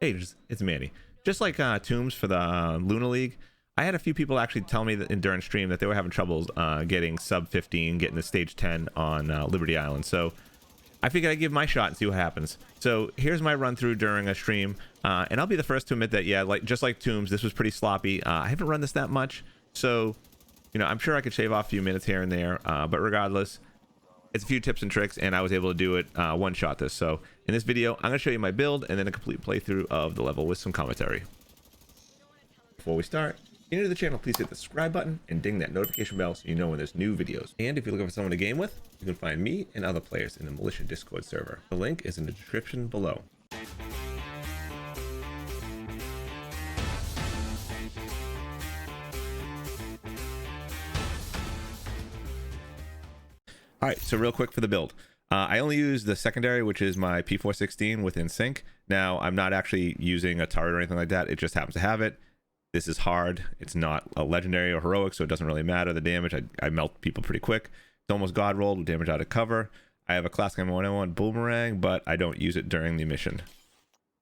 Hey, it's Manny. Just like Tombs for the Luna League, I had a few people actually tell me that during stream that they were having troubles getting sub 15, getting to stage 10 on Liberty Island. So I figured I'd give my shot and see what happens. So here's my run through during a stream, and I'll be the first to admit that, yeah, like just like Tombs, this was pretty sloppy. I haven't run this that much, so you know, I'm sure I could shave off a few minutes here and there, but regardless, it's a few tips and tricks, and I was able to do it one shot this. So in this video, I'm going to show you my build and then a complete playthrough of the level with some commentary. Before we start, if you're new to the channel, please hit the subscribe button and ding that notification bell so you know when there's new videos. And if you're looking for someone to game with, you can find me and other players in the Militia Discord server. The link is in the description below. All right, so real quick for the build. I only use the secondary, which is my P416 within sync. Now, I'm not actually using a turret or anything like that. It just happens to have it. This is hard. It's not a legendary or heroic, so it doesn't really matter. The damage, I melt people pretty quick. It's almost god rolled with damage out of cover. I have a classic M101 boomerang, but I don't use it during the mission.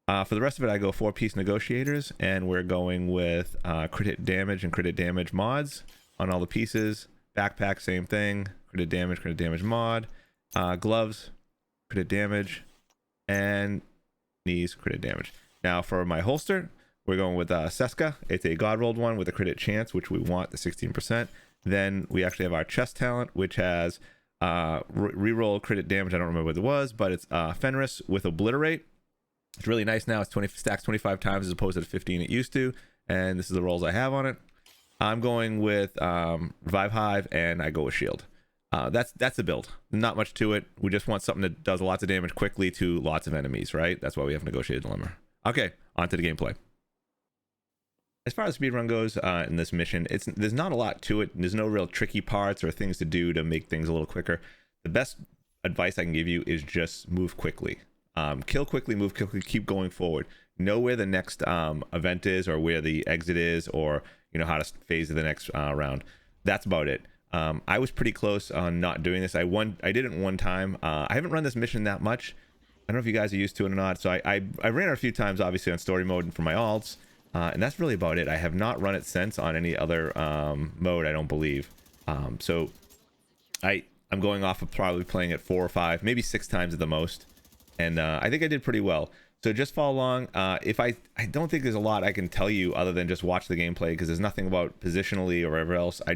For the rest of it, I go 4-piece negotiators, and we're going with crit hit damage and crit hit damage mods on all the pieces. Backpack, same thing. Crit damage mod. Gloves, crit damage, and knees, crit damage. Now for my holster, we're going with Seska. It's a god rolled one with a crit chance, which we want the 16%. Then we actually have our chest talent, which has reroll crit damage. I don't remember what it was, but it's Fenris with obliterate. It's really nice now. It's 20 stacks 25 times as opposed to the 15 it used to, and this is the rolls I have on it. I'm going with Revive Hive, and I go with Shield. That's the build. Not much to it. We just want something that does lots of damage quickly to lots of enemies, right? That's why we have Negotiated Dilemma. Okay, on to the gameplay. As far as speedrun goes in this mission, there's not a lot to it. There's no real tricky parts or things to do to make things a little quicker. The best advice I can give you is just move quickly. Kill quickly, move quickly, keep going forward. Know where the next event is, or where the exit is, or you know how to phase to the next round. That's about it. I was pretty close on not doing this. I did it one time. I haven't run this mission that much. I don't know if you guys are used to it or not. So I ran it a few times, obviously on story mode and for my alts, and that's really about it. I have not run it since on any other mode, I don't believe. So I'm going off of probably playing it 4 or 5, maybe 6 times at the most, and I think I did pretty well. So just follow along. If I don't think there's a lot I can tell you other than just watch the gameplay, because there's nothing about positionally or whatever else. I'm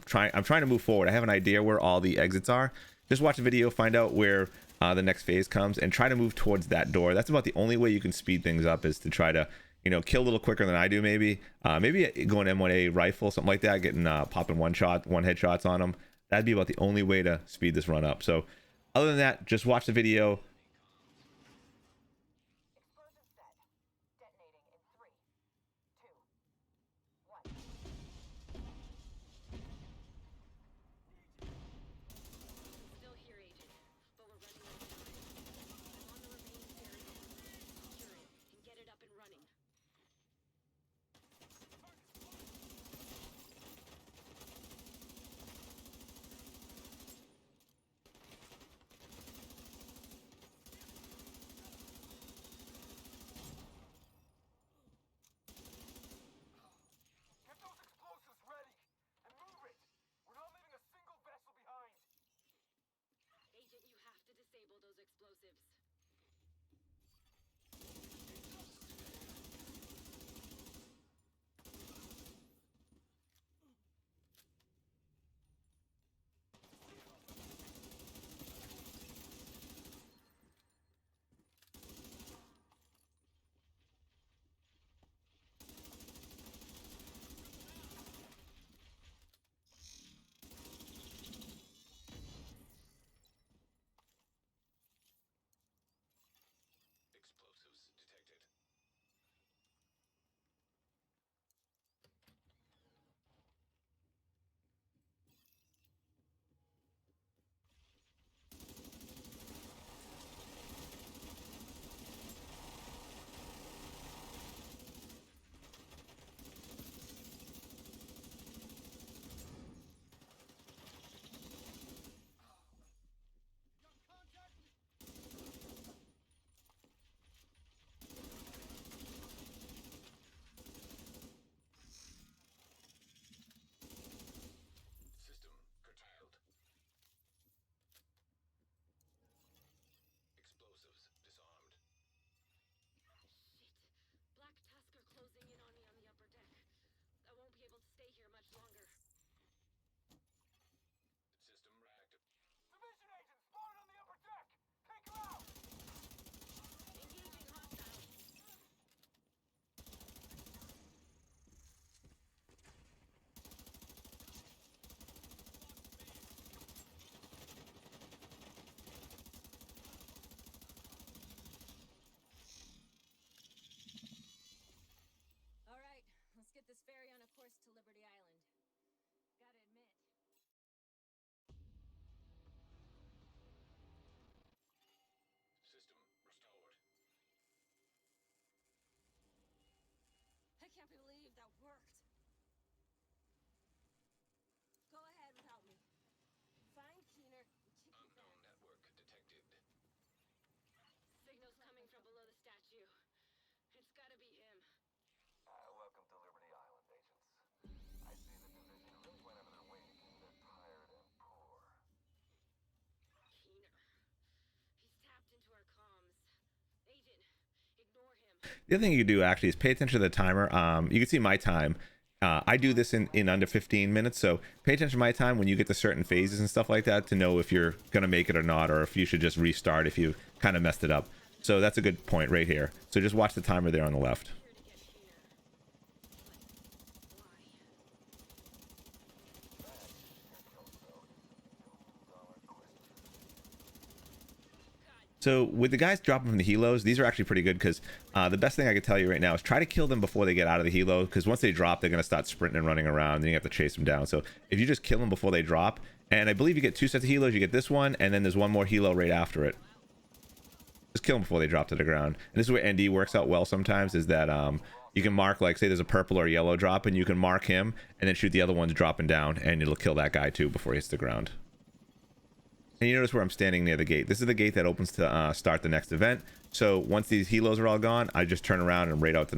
trying to move forward. I have an idea where all the exits are. Just watch the video, find out where the next phase comes, and try to move towards that door. That's about the only way you can speed things up, is to try to, you know, kill a little quicker than I do. Maybe going M1A rifle, something like that, getting popping one headshots on them. That'd be about the only way to speed this run up. So other than that, just watch the video. Echoes coming from below the statue. It's gotta be him. Welcome to Liberty Island, agents. I see the division really went out of their way to keep their tired and poor. Keener. He's tapped into our comms. Agent, ignore him. The other thing you can do actually is pay attention to the timer. You can see my time. I do this in under 15 minutes, so pay attention to my time when you get to certain phases and stuff like that to know if you're gonna make it or not, or if you should just restart if you kind of messed it up. So that's a good point right here. So just watch the timer there on the left. Here to get Keener. But why? So with the guys dropping from the helos, these are actually pretty good because the best thing I can tell you right now is try to kill them before they get out of the helo, because once they drop, they're going to start sprinting and running around, and you have to chase them down. So if you just kill them before they drop, and I believe you get 2 sets of helos, you get this one, and then there's one more helo right after it. Just kill them before they drop to the ground. And this is where ND works out well sometimes, is that you can mark, like, say there's a purple or yellow drop, and you can mark him, and then shoot the other ones dropping down, and it'll kill that guy too before he hits the ground. And you notice where I'm standing near the gate. This is the gate that opens to start the next event. So once these helos are all gone, I just turn around and right out the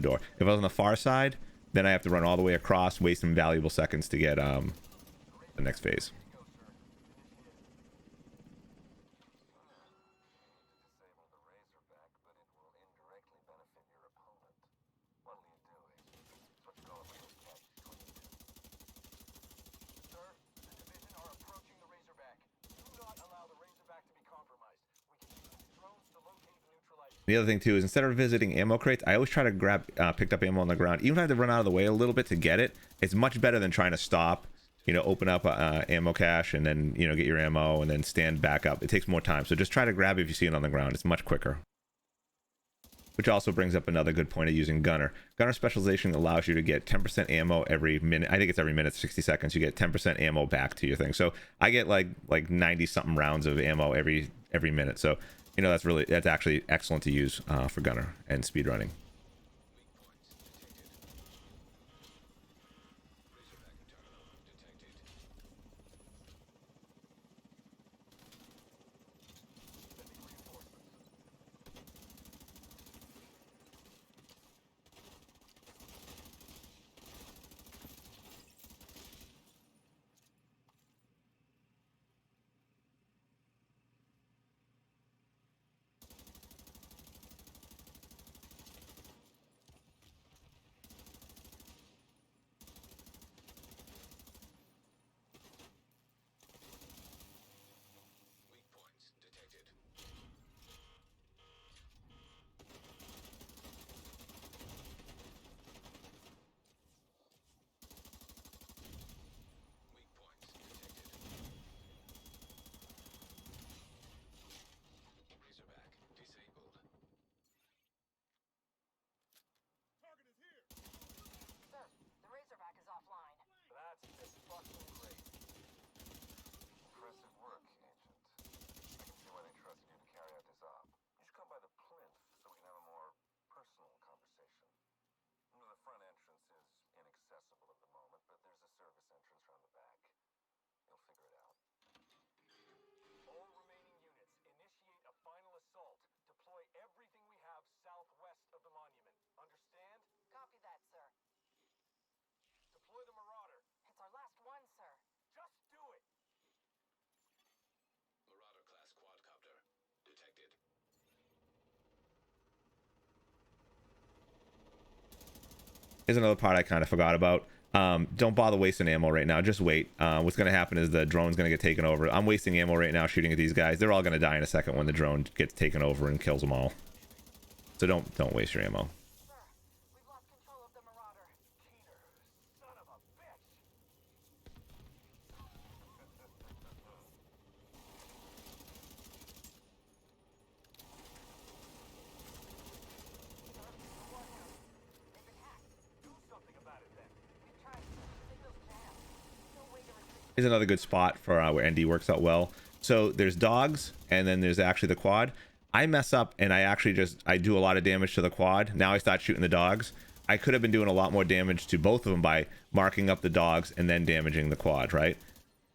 door. If I was on the far side, then I have to run all the way across, waste some valuable seconds to get the next phase. Disable the Razorback, but it will indirectly benefit your opponent. What'll you do, agent? Switch going with those catch-22. Sir, the division are approaching the Razorback. Do not allow the Razorback to be compromised. We can use drones to locate and neutralize. The other thing too is instead of visiting ammo crates, I always try to grab picked up ammo on the ground. Even if I have to run out of the way a little bit to get it, it's much better than trying to stop, you know, open up a ammo cache and then, you know, get your ammo and then stand back up. It takes more time. So just try to grab it if you see it on the ground. It's much quicker. Which also brings up another good point of using Gunner. Gunner specialization allows you to get 10% ammo every minute. I think it's every minute, 60 seconds. You get 10% ammo back to your thing. So I get like 90 something rounds of ammo every minute. So, you know, that's actually excellent to use for Gunner and speedrunning. That's just fucking great. Impressive work, Agent. I can see why they trusted you to carry out this op. You should come by the plinth so we can have a more personal conversation. The front entrance is inaccessible at the moment, but there's a service entrance around the back. You'll figure it out. All remaining units, initiate a final assault. Deploy everything we have southwest of the monument. Understand? Copy that, sir. Deploy the Marauder. It's our last one, sir. Just do it! Marauder class quadcopter detected. Here's another part I kind of forgot about. Don't bother wasting ammo right now. Just wait. What's going to happen is the drone's going to get taken over. I'm wasting ammo right now shooting at these guys. They're all going to die in a second when the drone gets taken over and kills them all. So don't waste your ammo. Sir, we've lost control of the Marauder. Keener, son of a bitch! They've been hacked. Do something about it then. We've tried, sir. Signal's jammed. No way to retrieve. Here's another good spot for where ND works out well. So there's dogs, and then there's actually the quad. I mess up, and I do a lot of damage to the quad. Now I start shooting the dogs. I could have been doing a lot more damage to both of them by marking up the dogs and then damaging the quad, right?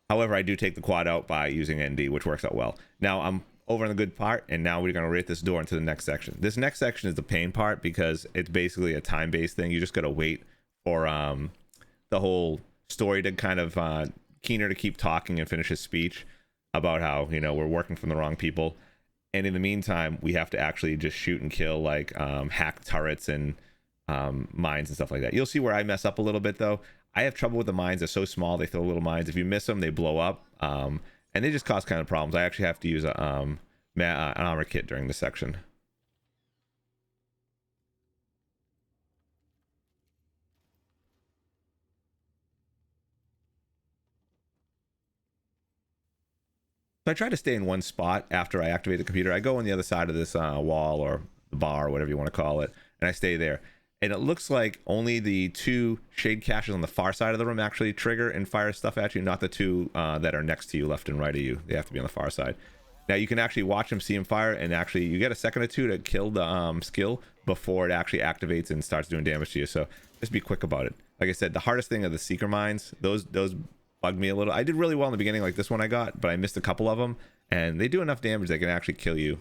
However, I do take the quad out by using ND, which works out well. Now over on the good part, and now we're going to rate this door into the next section. This next section is the pain part because it's basically a time-based thing. You just got to wait for the whole story to kind of Keener to keep talking and finish his speech about how, you know, we're working from the wrong people. And in the meantime, we have to actually just shoot and kill, like hack turrets and mines and stuff like that. You'll see where I mess up a little bit though. I have trouble with the mines. They're so small, they throw little mines. If you miss them, they blow up, and they just cause kind of problems. I actually have to use a an armor kit during this section. So I try to stay in one spot after I activate the computer. I go on the other side of this wall or the bar or whatever you want to call it, and I stay there. And it looks like only the 2 shade caches on the far side of the room actually trigger and fire stuff at you, not the 2 that are next to you, left and right of you. They have to be on the far side. Now you can actually watch them, see them fire, and actually you get a second or 2 to kill the skill before it actually activates and starts doing damage to you. So just be quick about it. Like I said, the hardest thing are the seeker mines. Those bugged me a little. I did really well in the beginning, like this one I got, but I missed a couple of them, and they do enough damage they can actually kill you.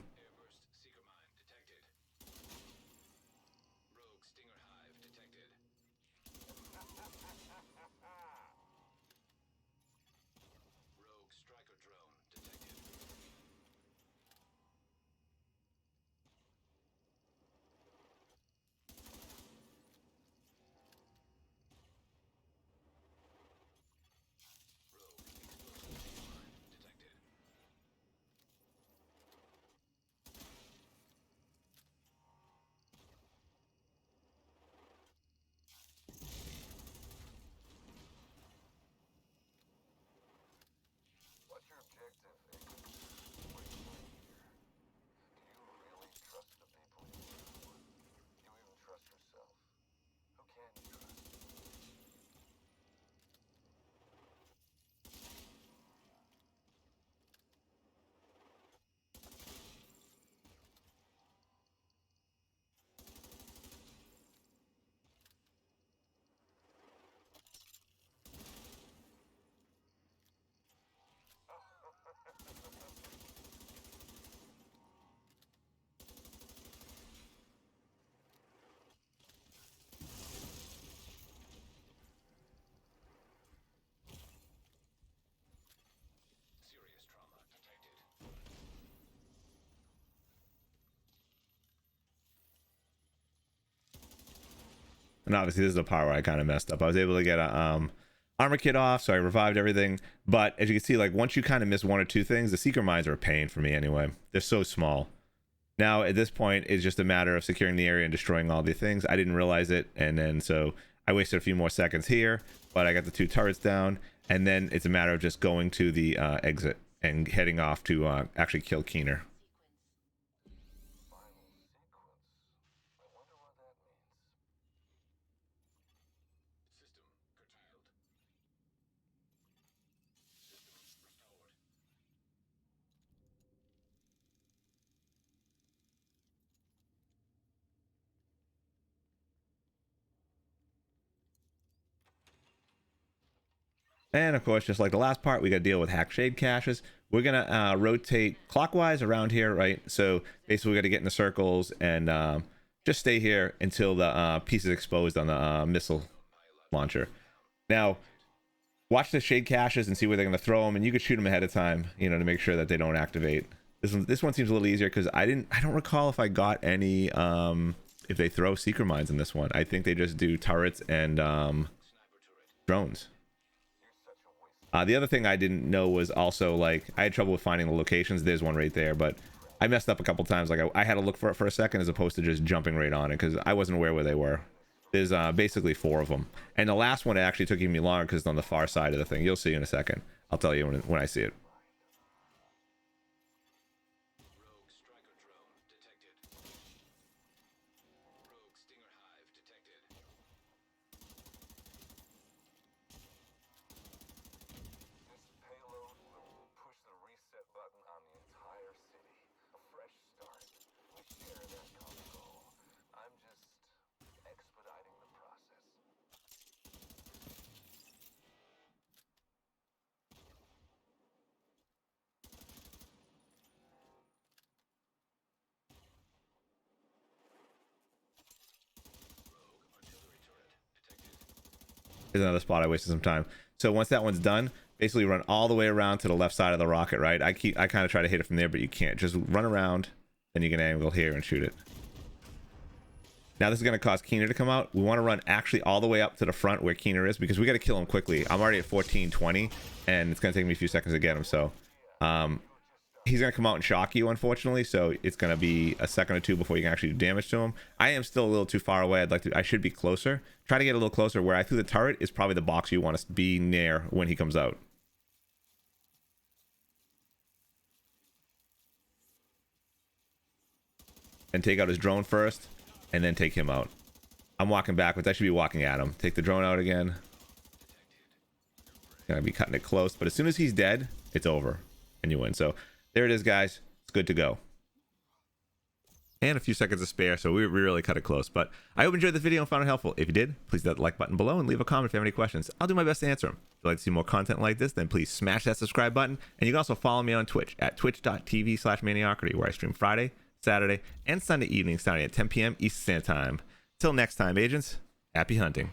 What's your objective, Aiden? What are you doing here? Do you really trust the people you work for? Do you even trust yourself? Who can you trust? Serious trauma detected. And obviously this is the part where I kind of messed up. I was able to get a armor kit off, so I revived everything. But as you can see, like once you kind of miss 1 or 2 things, the seeker mines are a pain for me anyway. They're so small. Now at this point, it's just a matter of securing the area and destroying all the things. I didn't realize it, and then so I wasted a few more seconds here, but I got the 2 turrets down, and then it's a matter of just going to the exit and heading off to actually kill Keener. Final sequence. I wonder what that means. System curtailed. System restored. And of course, just like the last part, we got to deal with hack shade caches. We're gonna rotate clockwise around here, right? So basically, we got to get in the circles and just stay here until the piece is exposed on the missile launcher. Now, watch the shade caches and see where they're gonna throw them, and you could shoot them ahead of time, you know, to make sure that they don't activate. This one seems a little easier because I don't recall if I got any if they throw seeker mines in this one. I think they just do turrets and drones. The other thing I didn't know was also, like, I had trouble with finding the locations. There's one right there, but I messed up a couple times. Like, I had to look for it for a second as opposed to just jumping right on it because I wasn't aware where they were. There's basically 4 of them. And the last one actually took me longer because it's on the far side of the thing. You'll see in a second. I'll tell you when I see it. Rogue striker drone detected. Rogue stinger hive detected. This payload will push the reset button on the entire city. A fresh start. We share that common goal. I'm just expediting the process. Here's another spot I wasted some time. So once that one's done, basically run all the way around to the left side of the rocket, right? I kind of try to hit it from there, but you can't. Just run around, then you can angle here and shoot it. Now this is going to cause Keener to come out. We want to run actually all the way up to the front where Keener is, because we got to kill him quickly. I'm already at 1420, and it's going to take me a few seconds to get him. So he's going to come out and shock you, unfortunately. So it's going to be a second or two before you can actually do damage to him. I am still a little too far away. I should be closer. Try to get a little closer. Where I threw the turret is probably the box you want to be near when he comes out. And take out his drone first, and then take him out. I'm walking backwards. I should be walking at him. Take the drone out again. Gonna be cutting it close, but as soon as he's dead, it's over and you win. So there it is, guys. It's good to go. And a few seconds to spare, so we really cut it close. But I hope you enjoyed this video and found it helpful. If you did, please hit that like button below and leave a comment if you have any questions. I'll do my best to answer them. If you'd like to see more content like this, then please smash that subscribe button. And you can also follow me on Twitch at twitch.tv/Maniocrity, where I stream Friday, Saturday, and Sunday evenings starting at 10 p.m. Eastern Standard Time. Till next time, agents, happy hunting.